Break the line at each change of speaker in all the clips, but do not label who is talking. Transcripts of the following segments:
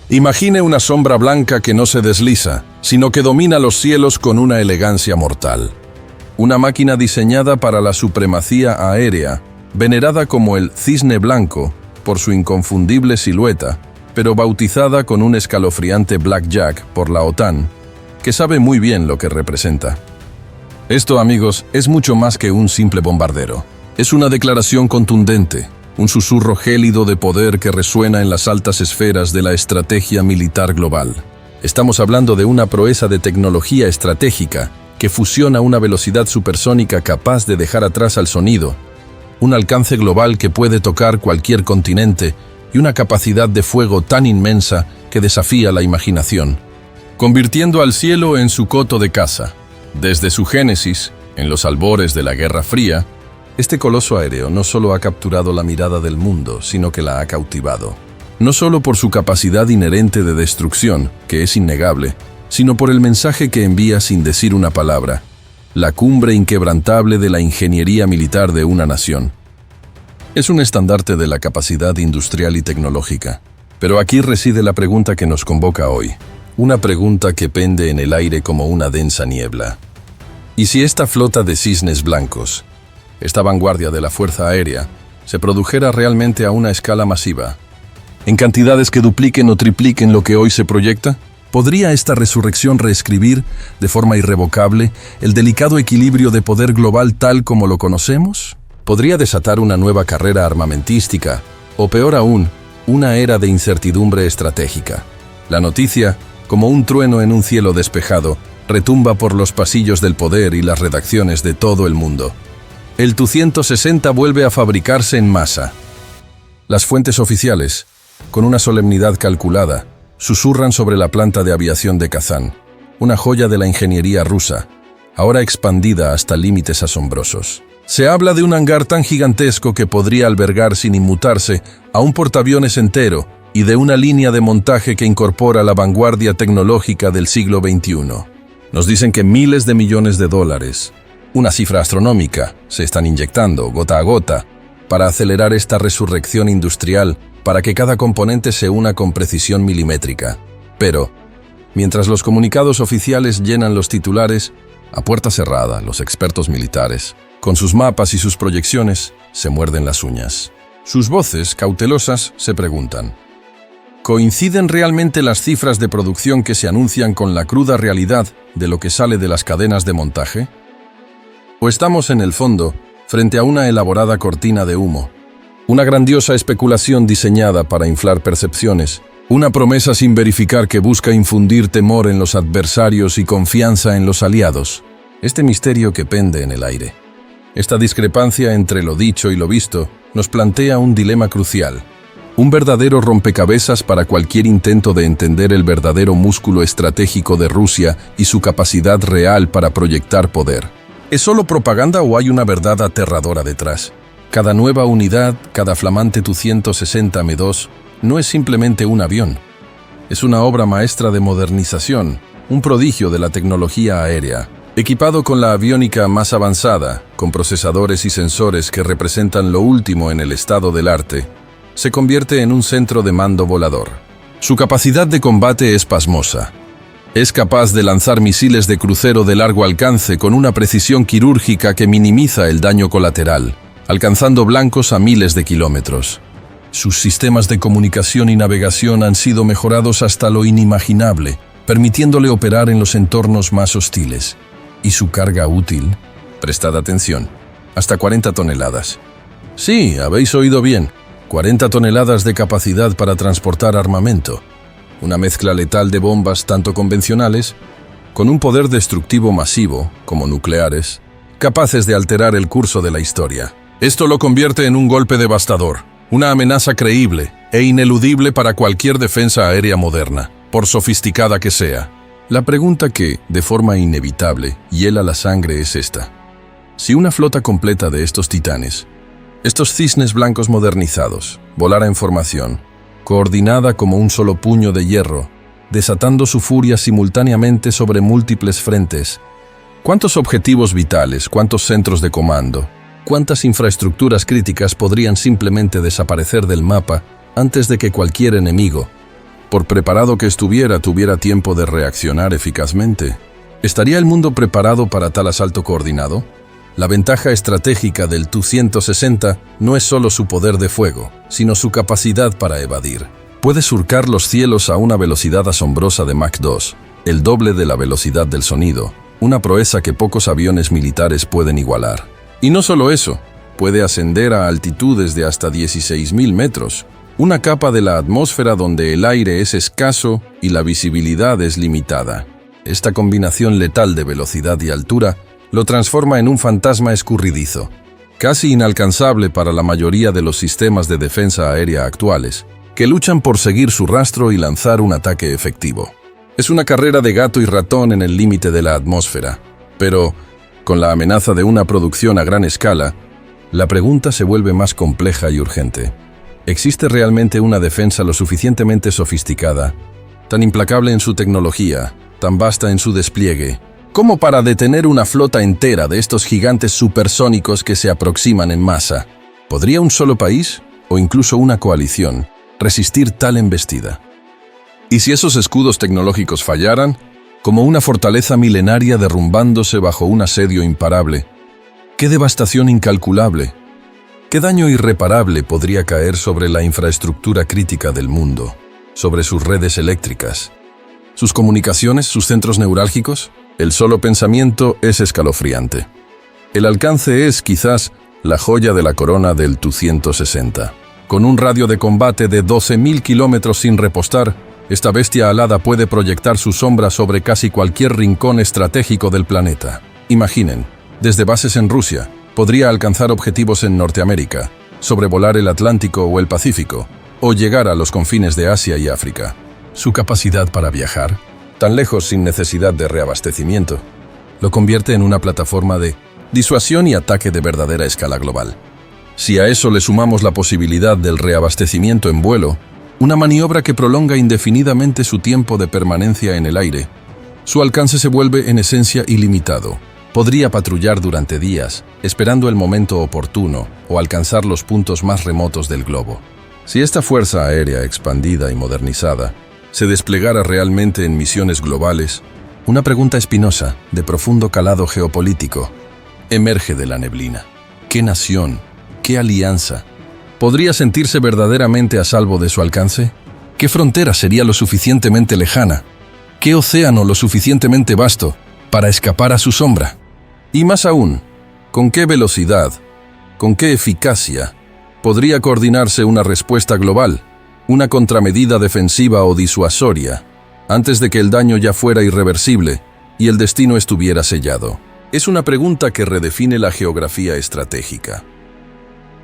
Imagine una sombra blanca que no se desliza, sino que domina los cielos con una elegancia mortal. Una máquina diseñada para la supremacía aérea, venerada como el Cisne Blanco por su inconfundible silueta, pero bautizada con un escalofriante Blackjack por la OTAN, que sabe muy bien lo que representa. Esto, amigos, es mucho más que un simple bombardero. Es una declaración contundente, un susurro gélido de poder que resuena en las altas esferas de la estrategia militar global. Estamos hablando de una proeza de tecnología estratégica que fusiona una velocidad supersónica capaz de dejar atrás al sonido, un alcance global que puede tocar cualquier continente y una capacidad de fuego tan inmensa que desafía la imaginación, convirtiendo al cielo en su coto de caza. Desde su génesis, en los albores de la Guerra Fría, este coloso aéreo no solo ha capturado la mirada del mundo, sino que la ha cautivado. No solo por su capacidad inherente de destrucción, que es innegable, sino por el mensaje que envía sin decir una palabra, la cumbre inquebrantable de la ingeniería militar de una nación. Es un estandarte de la capacidad industrial y tecnológica. Pero aquí reside la pregunta que nos convoca hoy. Una pregunta que pende en el aire como una densa niebla. ¿Y si esta flota de cisnes blancos, esta vanguardia de la Fuerza Aérea, se produjera realmente a una escala masiva, en cantidades que dupliquen o tripliquen lo que hoy se proyecta? ¿Podría esta resurrección reescribir, de forma irrevocable, el delicado equilibrio de poder global tal como lo conocemos? ¿Podría desatar una nueva carrera armamentística, o peor aún, una era de incertidumbre estratégica? La noticia, como un trueno en un cielo despejado, retumba por los pasillos del poder y las redacciones de todo el mundo. El Tu-160 vuelve a fabricarse en masa. Las fuentes oficiales, con una solemnidad calculada, susurran sobre la planta de aviación de Kazán, una joya de la ingeniería rusa, ahora expandida hasta límites asombrosos. Se habla de un hangar tan gigantesco que podría albergar sin inmutarse a un portaaviones entero y de una línea de montaje que incorpora la vanguardia tecnológica del siglo XXI. Nos dicen que miles de millones de dólares, una cifra astronómica, se están inyectando gota a gota para acelerar esta resurrección industrial, para que cada componente se una con precisión milimétrica. Pero, mientras los comunicados oficiales llenan los titulares, a puerta cerrada, los expertos militares, con sus mapas y sus proyecciones, se muerden las uñas. Sus voces, cautelosas, se preguntan: ¿coinciden realmente las cifras de producción que se anuncian con la cruda realidad de lo que sale de las cadenas de montaje? ¿O estamos, en el fondo, frente a una elaborada cortina de humo? Una grandiosa especulación diseñada para inflar percepciones, una promesa sin verificar que busca infundir temor en los adversarios y confianza en los aliados. Este misterio que pende en el aire, esta discrepancia entre lo dicho y lo visto, nos plantea un dilema crucial, un verdadero rompecabezas para cualquier intento de entender el verdadero músculo estratégico de Rusia y su capacidad real para proyectar poder. ¿Es solo propaganda o hay una verdad aterradora detrás? Cada nueva unidad, cada flamante Tu-160M2, no es simplemente un avión. Es una obra maestra de modernización, un prodigio de la tecnología aérea, equipado con la aviónica más avanzada, con procesadores y sensores que representan lo último en el estado del arte. Se convierte en un centro de mando volador. Su capacidad de combate es pasmosa. Es capaz de lanzar misiles de crucero de largo alcance con una precisión quirúrgica que minimiza el daño colateral, alcanzando blancos a miles de kilómetros. Sus sistemas de comunicación y navegación han sido mejorados hasta lo inimaginable, permitiéndole operar en los entornos más hostiles. Y su carga útil, prestad atención, hasta 40 toneladas. Sí, habéis oído bien, 40 toneladas de capacidad para transportar armamento. Una mezcla letal de bombas tanto convencionales, con un poder destructivo masivo, como nucleares, capaces de alterar el curso de la historia. Esto lo convierte en un golpe devastador, una amenaza creíble e ineludible para cualquier defensa aérea moderna, por sofisticada que sea. La pregunta que, de forma inevitable, hiela la sangre es esta. Si una flota completa de estos titanes, estos cisnes blancos modernizados, volara en formación, coordinada como un solo puño de hierro, desatando su furia simultáneamente sobre múltiples frentes, ¿cuántos objetivos vitales, cuántos centros de comando, cuántas infraestructuras críticas podrían simplemente desaparecer del mapa antes de que cualquier enemigo, por preparado que estuviera, tuviera tiempo de reaccionar eficazmente. ¿Estaría el mundo preparado para tal asalto coordinado? La ventaja estratégica del Tu-160 no es solo su poder de fuego, sino su capacidad para evadir. Puede surcar los cielos a una velocidad asombrosa de Mach 2, el doble de la velocidad del sonido, una proeza que pocos aviones militares pueden igualar. Y no solo eso, puede ascender a altitudes de hasta 16.000 metros, una capa de la atmósfera donde el aire es escaso y la visibilidad es limitada. Esta combinación letal de velocidad y altura lo transforma en un fantasma escurridizo, casi inalcanzable para la mayoría de los sistemas de defensa aérea actuales, que luchan por seguir su rastro y lanzar un ataque efectivo. Es una carrera de gato y ratón en el límite de la atmósfera, pero, con la amenaza de una producción a gran escala, la pregunta se vuelve más compleja y urgente. ¿Existe realmente una defensa lo suficientemente sofisticada, tan implacable en su tecnología, tan vasta en su despliegue, como para detener una flota entera de estos gigantes supersónicos que se aproximan en masa? ¿Podría un solo país, o incluso una coalición, resistir tal embestida? ¿Y si esos escudos tecnológicos fallaran, como una fortaleza milenaria derrumbándose bajo un asedio imparable? ¡Qué devastación incalculable! ¿Qué daño irreparable podría caer sobre la infraestructura crítica del mundo, sobre sus redes eléctricas, sus comunicaciones, sus centros neurálgicos? El solo pensamiento es escalofriante. El alcance es, quizás, la joya de la corona del Tu-160. Con un radio de combate de 12.000 kilómetros sin repostar, esta bestia alada puede proyectar su sombra sobre casi cualquier rincón estratégico del planeta. Imaginen, desde bases en Rusia, podría alcanzar objetivos en Norteamérica, sobrevolar el Atlántico o el Pacífico, o llegar a los confines de Asia y África. Su capacidad para viajar, tan lejos sin necesidad de reabastecimiento, lo convierte en una plataforma de disuasión y ataque de verdadera escala global. Si a eso le sumamos la posibilidad del reabastecimiento en vuelo, una maniobra que prolonga indefinidamente su tiempo de permanencia en el aire, su alcance se vuelve en esencia ilimitado. Podría patrullar durante días, esperando el momento oportuno o alcanzar los puntos más remotos del globo. Si esta fuerza aérea expandida y modernizada se desplegara realmente en misiones globales, una pregunta espinosa, de profundo calado geopolítico, emerge de la neblina. ¿Qué nación, qué alianza, podría sentirse verdaderamente a salvo de su alcance? ¿Qué frontera sería lo suficientemente lejana? ¿Qué océano lo suficientemente vasto para escapar a su sombra? Y más aún, ¿con qué velocidad, con qué eficacia podría coordinarse una respuesta global, una contramedida defensiva o disuasoria, antes de que el daño ya fuera irreversible y el destino estuviera sellado? Es una pregunta que redefine la geografía estratégica.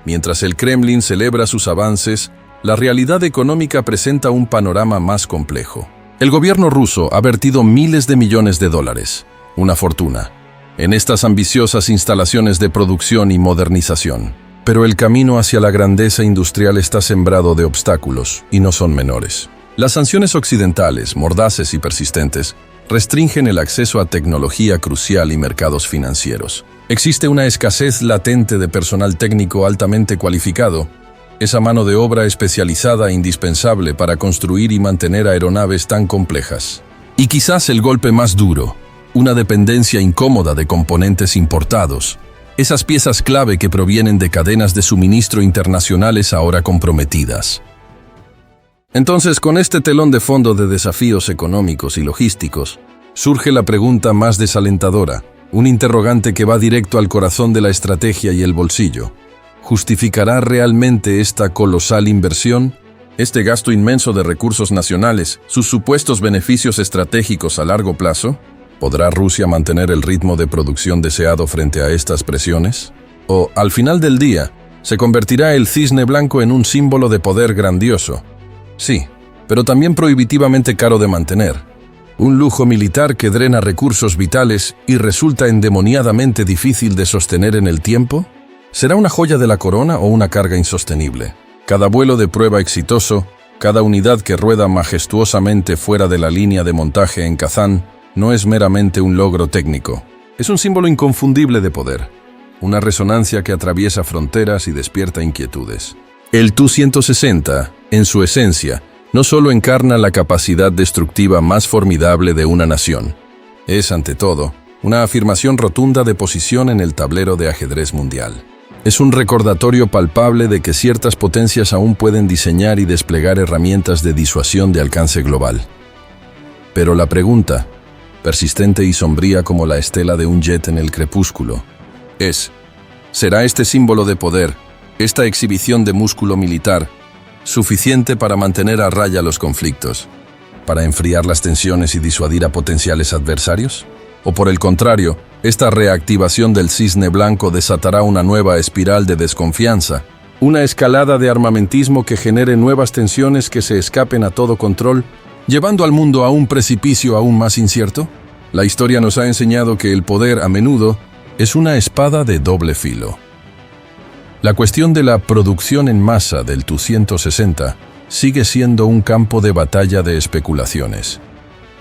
Mientras el Kremlin celebra sus avances, la realidad económica presenta un panorama más complejo. El gobierno ruso ha vertido miles de millones de dólares, una fortuna, en estas ambiciosas instalaciones de producción y modernización. Pero el camino hacia la grandeza industrial está sembrado de obstáculos, y no son menores. Las sanciones occidentales, mordaces y persistentes, restringen el acceso a tecnología crucial y mercados financieros. Existe una escasez latente de personal técnico altamente cualificado, esa mano de obra especializada indispensable para construir y mantener aeronaves tan complejas. Y quizás el golpe más duro, una dependencia incómoda de componentes importados, esas piezas clave que provienen de cadenas de suministro internacionales ahora comprometidas. Entonces, con este telón de fondo de desafíos económicos y logísticos, surge la pregunta más desalentadora, un interrogante que va directo al corazón de la estrategia y el bolsillo. ¿Justificará realmente esta colosal inversión? ¿Este gasto inmenso de recursos nacionales, sus supuestos beneficios estratégicos a largo plazo? ¿Podrá Rusia mantener el ritmo de producción deseado frente a estas presiones? ¿O, al final del día, se convertirá el cisne blanco en un símbolo de poder grandioso? Sí, pero también prohibitivamente caro de mantener. Un lujo militar que drena recursos vitales y resulta endemoniadamente difícil de sostener en el tiempo. ¿Será una joya de la corona o una carga insostenible? Cada vuelo de prueba exitoso, cada unidad que rueda majestuosamente fuera de la línea de montaje en Kazán, no es meramente un logro técnico. Es un símbolo inconfundible de poder, una resonancia que atraviesa fronteras y despierta inquietudes. El Tu-160, en su esencia, no solo encarna la capacidad destructiva más formidable de una nación, es, ante todo, una afirmación rotunda de posición en el tablero de ajedrez mundial. Es un recordatorio palpable de que ciertas potencias aún pueden diseñar y desplegar herramientas de disuasión de alcance global. Pero la pregunta, persistente y sombría como la estela de un jet en el crepúsculo, es: ¿será este símbolo de poder, esta exhibición de músculo militar, suficiente para mantener a raya los conflictos, para enfriar las tensiones y disuadir a potenciales adversarios? ¿O por el contrario, esta reactivación del cisne blanco desatará una nueva espiral de desconfianza, una escalada de armamentismo que genere nuevas tensiones que se escapen a todo control, llevando al mundo a un precipicio aún más incierto? La historia nos ha enseñado que el poder, a menudo, es una espada de doble filo. La cuestión de la producción en masa del Tu-160 sigue siendo un campo de batalla de especulaciones.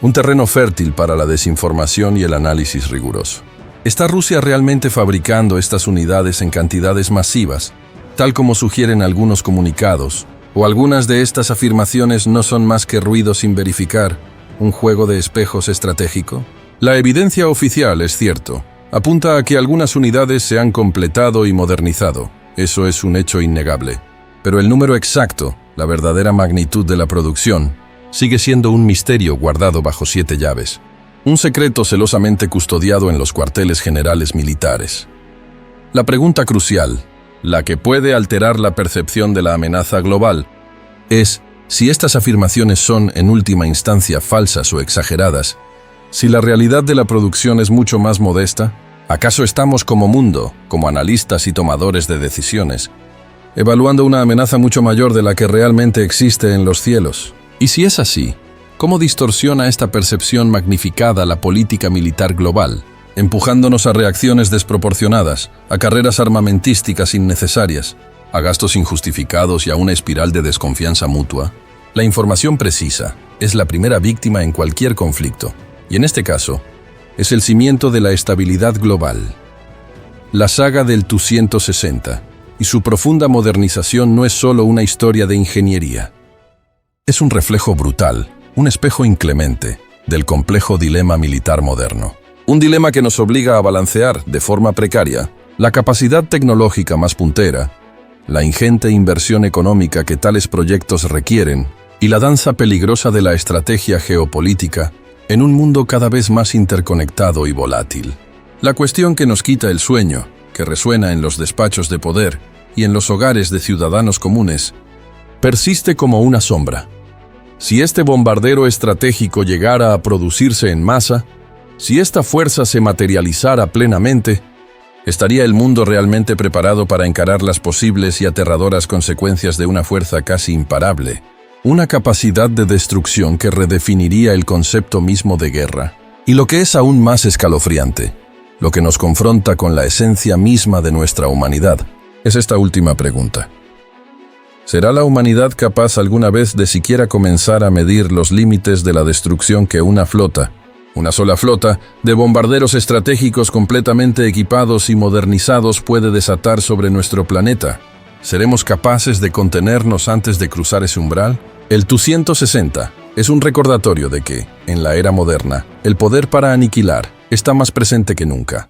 Un terreno fértil para la desinformación y el análisis riguroso. ¿Está Rusia realmente fabricando estas unidades en cantidades masivas, tal como sugieren algunos comunicados? ¿O algunas de estas afirmaciones no son más que ruido sin verificar, un juego de espejos estratégico? La evidencia oficial, es cierto, apunta a que algunas unidades se han completado y modernizado. Eso es un hecho innegable. Pero el número exacto, la verdadera magnitud de la producción, sigue siendo un misterio guardado bajo 7 llaves. Un secreto celosamente custodiado en los cuarteles generales militares. La pregunta crucial, la que puede alterar la percepción de la amenaza global, es si estas afirmaciones son, en última instancia, falsas o exageradas. Si la realidad de la producción es mucho más modesta, ¿acaso estamos como mundo, como analistas y tomadores de decisiones, evaluando una amenaza mucho mayor de la que realmente existe en los cielos? Y si es así, ¿cómo distorsiona esta percepción magnificada la política militar global, empujándonos a reacciones desproporcionadas, a carreras armamentísticas innecesarias, a gastos injustificados y a una espiral de desconfianza mutua? La información precisa es la primera víctima en cualquier conflicto, y en este caso, es el cimiento de la estabilidad global. La saga del Tu-160 y su profunda modernización no es solo una historia de ingeniería. Es un reflejo brutal, un espejo inclemente, del complejo dilema militar moderno. Un dilema que nos obliga a balancear, de forma precaria, la capacidad tecnológica más puntera, la ingente inversión económica que tales proyectos requieren y la danza peligrosa de la estrategia geopolítica en un mundo cada vez más interconectado y volátil. La cuestión que nos quita el sueño, que resuena en los despachos de poder y en los hogares de ciudadanos comunes, persiste como una sombra. Si este bombardero estratégico llegara a producirse en masa, si esta fuerza se materializara plenamente, ¿estaría el mundo realmente preparado para encarar las posibles y aterradoras consecuencias de una fuerza casi imparable? Una capacidad de destrucción que redefiniría el concepto mismo de guerra. Y lo que es aún más escalofriante, lo que nos confronta con la esencia misma de nuestra humanidad, es esta última pregunta. ¿Será la humanidad capaz alguna vez de siquiera comenzar a medir los límites de la destrucción que una flota, una sola flota, de bombarderos estratégicos completamente equipados y modernizados puede desatar sobre nuestro planeta? ¿Seremos capaces de contenernos antes de cruzar ese umbral? El Tu-160 es un recordatorio de que, en la era moderna, el poder para aniquilar está más presente que nunca.